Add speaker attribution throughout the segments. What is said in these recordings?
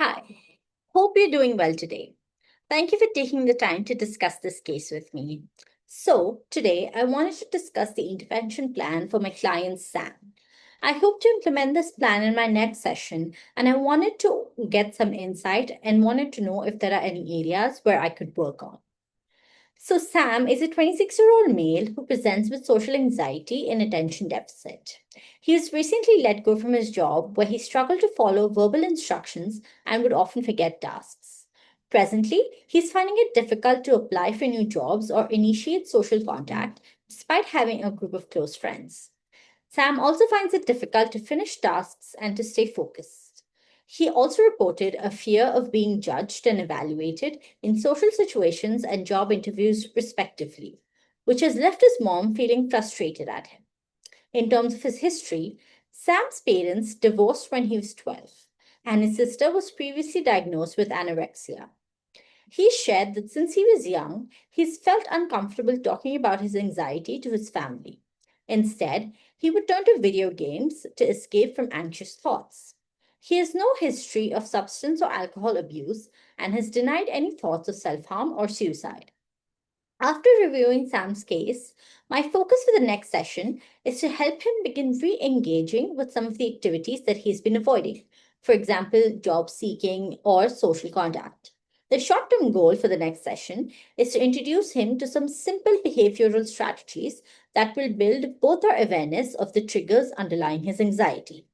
Speaker 1: Hi, hope you're doing well today. Thank you for taking the time to discuss this case with me. So, today I wanted to discuss the intervention plan for my client Sam. I hope to implement this plan in my next session, and I wanted to get some insight and wanted to know if there are any areas where I could work on. So, Sam is a 26-year-old male who presents with social anxiety and attention deficit. He was recently let go from his job where he struggled to follow verbal instructions and would often forget tasks. Presently, he's finding it difficult to apply for new jobs or initiate social contact despite having a group of close friends. Sam also finds it difficult to finish tasks and to stay focused. He also reported a fear of being judged and evaluated in social situations and job interviews, respectively, which has left his mom feeling frustrated at him. In terms of his history, Sam's parents divorced when he was 12, and his sister was previously diagnosed with anorexia. He shared that since he was young, he's felt uncomfortable talking about his anxiety to his family. Instead, he would turn to video games to escape from anxious thoughts. He has no history of substance or alcohol abuse and has denied any thoughts of self harm or suicide. After reviewing Sam's case, my focus for the next session is to help him begin re engaging with some of the activities that he's been avoiding, for example, job seeking or social contact. The short term goal for the next session is to introduce him to some simple behavioral strategies that will build both our awareness of the triggers underlying his anxiety.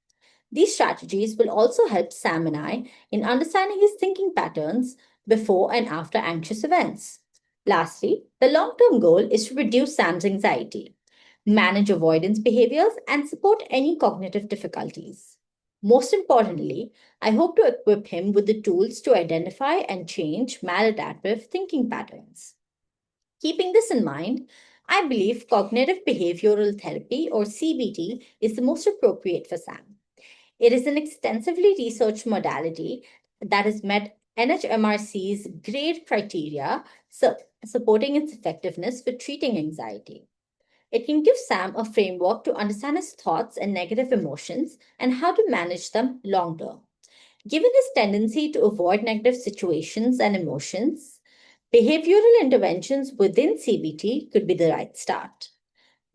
Speaker 1: These strategies will also help Sam and I in understanding his thinking patterns before and after anxious events. Lastly, the long term goal is to reduce Sam's anxiety, manage avoidance behaviors, and support any cognitive difficulties. Most importantly, I hope to equip him with the tools to identify and change maladaptive thinking patterns. Keeping this in mind, I believe cognitive behavioral therapy or CBT is the most appropriate for Sam. It is an extensively researched modality that has met NHMRC's grade criteria, supporting its effectiveness for treating anxiety. It can give Sam a framework to understand his thoughts and negative emotions and how to manage them long term. Given his tendency to avoid negative situations and emotions, behavioral interventions within CBT could be the right start.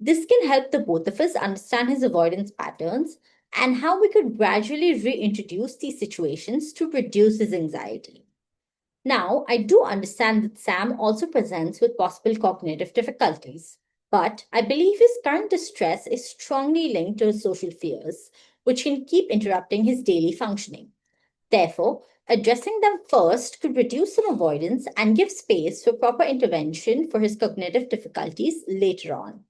Speaker 1: This can help the both of us understand his avoidance patterns and how we could gradually reintroduce these situations to reduce his anxiety. Now, I do understand that Sam also presents with possible cognitive difficulties, but I believe his current distress is strongly linked to his social fears, which can keep interrupting his daily functioning. Therefore, addressing them first could reduce some avoidance and give space for proper intervention for his cognitive difficulties later on.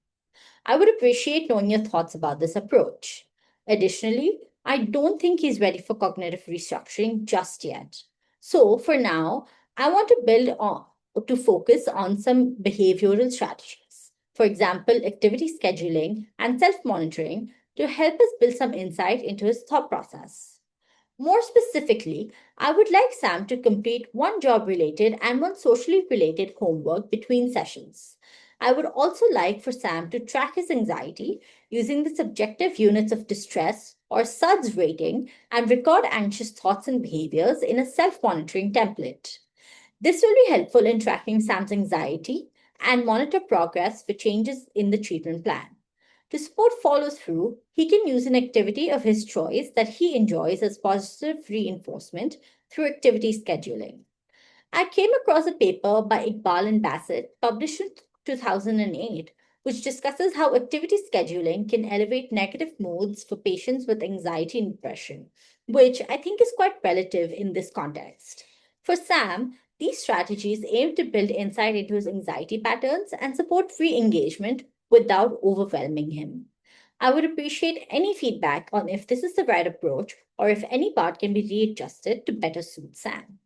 Speaker 1: I would appreciate knowing your thoughts about this approach. Additionally, I don't think he's ready for cognitive restructuring just yet. So, for now, I want to build on to focus on some behavioral strategies. For example, activity scheduling and self-monitoring to help us build some insight into his thought process. More specifically, I would like Sam to complete one job related and one socially related homework between sessions. I would also like for Sam to track his anxiety using the subjective units of distress or SUDS rating and record anxious thoughts and behaviors in a self monitoring template. This will be helpful in tracking Sam's anxiety and monitor progress for changes in the treatment plan. To support follow through, he can use an activity of his choice that he enjoys as positive reinforcement through activity scheduling. I came across a paper by Iqbal and Bassett, published in 2008, which discusses how activity scheduling can elevate negative moods for patients with anxiety and depression, which I think is quite relative in this context. For Sam, these strategies aim to build insight into his anxiety patterns and support re engagement without overwhelming him. I would appreciate any feedback on if this is the right approach or if any part can be readjusted to better suit Sam.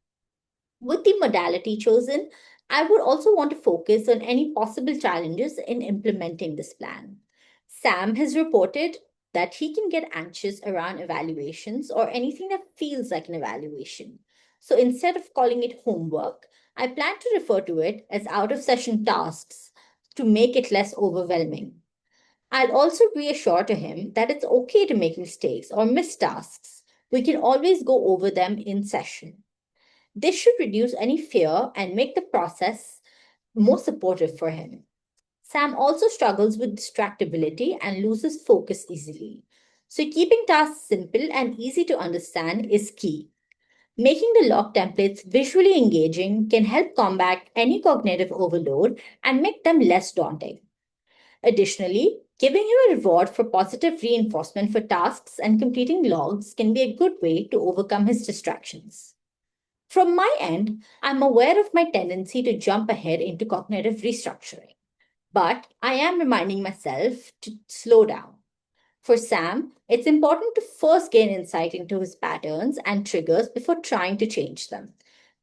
Speaker 1: With the modality chosen, I would also want to focus on any possible challenges in implementing this plan. Sam has reported that he can get anxious around evaluations or anything that feels like an evaluation. So instead of calling it homework, I plan to refer to it as out of session tasks to make it less overwhelming. I'll also reassure to him that it's okay to make mistakes or miss tasks We can always go over them in session. This should reduce any fear and make the process more supportive for him. Sam also struggles with distractibility and loses focus easily. So, keeping tasks simple and easy to understand is key. Making the log templates visually engaging can help combat any cognitive overload and make them less daunting. Additionally, giving him a reward for positive reinforcement for tasks and completing logs can be a good way to overcome his distractions. From my end, I'm aware of my tendency to jump ahead into cognitive restructuring, but I am reminding myself to slow down. For Sam, it's important to first gain insight into his patterns and triggers before trying to change them.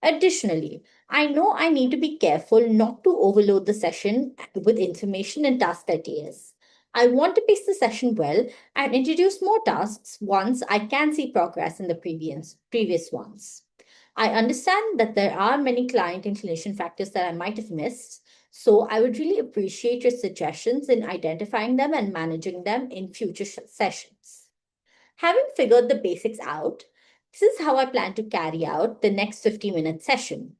Speaker 1: Additionally, I know I need to be careful not to overload the session with information and task ideas. I want to pace the session well and introduce more tasks once I can see progress in the previous ones. I understand that there are many client and clinician factors that I might have missed, so I would really appreciate your suggestions in identifying them and managing them in future sessions. Having figured the basics out, this is how I plan to carry out the next 50-minute session.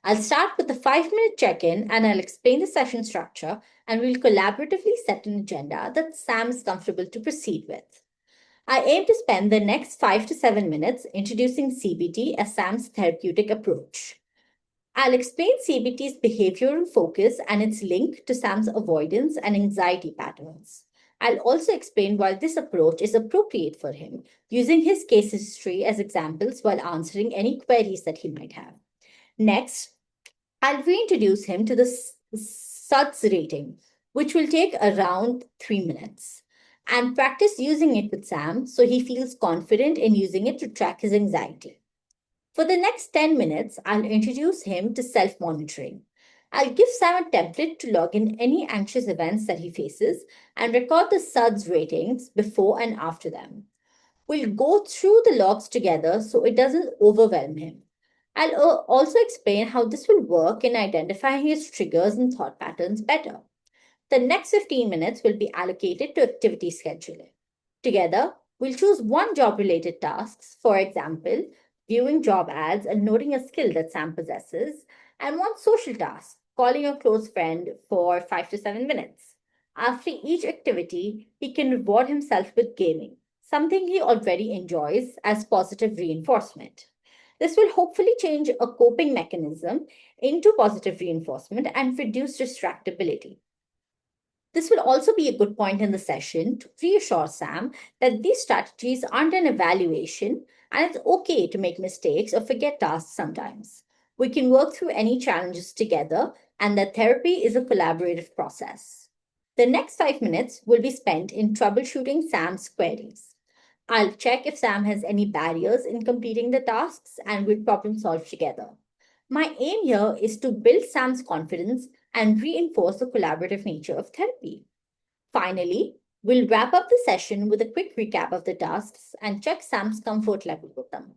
Speaker 1: I'll start with the 5-minute check in and I'll explain the session structure, and we'll collaboratively set an agenda that Sam is comfortable to proceed with. I aim to spend the next 5 to 7 minutes introducing CBT as Sam's therapeutic approach. I'll explain CBT's behavioral focus and its link to Sam's avoidance and anxiety patterns. I'll also explain why this approach is appropriate for him, using his case history as examples while answering any queries that he might have. Next, I'll reintroduce him to the SUDS rating, which will take around 3 minutes, and practice using it with Sam so he feels confident in using it to track his anxiety. For the next 10 minutes, I'll introduce him to self monitoring. I'll give Sam a template to log in any anxious events that he faces and record the SUDS ratings before and after them. We'll go through the logs together so it doesn't overwhelm him. I'll also explain how this will work in identifying his triggers and thought patterns better. The next 15 minutes will be allocated to activity scheduling. Together, we'll choose one job-related task, for example, viewing job ads and noting a skill that Sam possesses, and one social task, calling a close friend for 5 to 7 minutes. After each activity, he can reward himself with gaming, something he already enjoys as positive reinforcement. This will hopefully change a coping mechanism into positive reinforcement and reduce distractibility. This will also be a good point in the session to reassure Sam that these strategies aren't an evaluation and it's okay to make mistakes or forget tasks sometimes. We can work through any challenges together, and that therapy is a collaborative process. The next 5 minutes will be spent in troubleshooting Sam's queries. I'll check if Sam has any barriers in completing the tasks and we'll problem solve together. My aim here is to build Sam's confidence and reinforce the collaborative nature of therapy. Finally, we'll wrap up the session with a quick recap of the tasks and check Sam's comfort level with them.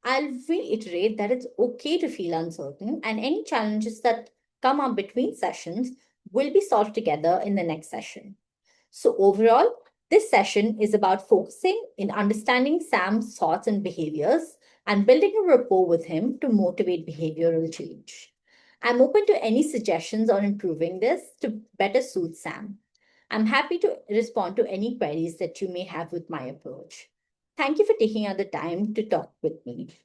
Speaker 1: I'll reiterate that it's okay to feel uncertain, and any challenges that come up between sessions will be solved together in the next session. So, overall, this session is about focusing in understanding Sam's thoughts and behaviors and building a rapport with him to motivate behavioral change. I'm open to any suggestions on improving this to better suit Sam. I'm happy to respond to any queries that you may have with my approach. Thank you for taking out the time to talk with me.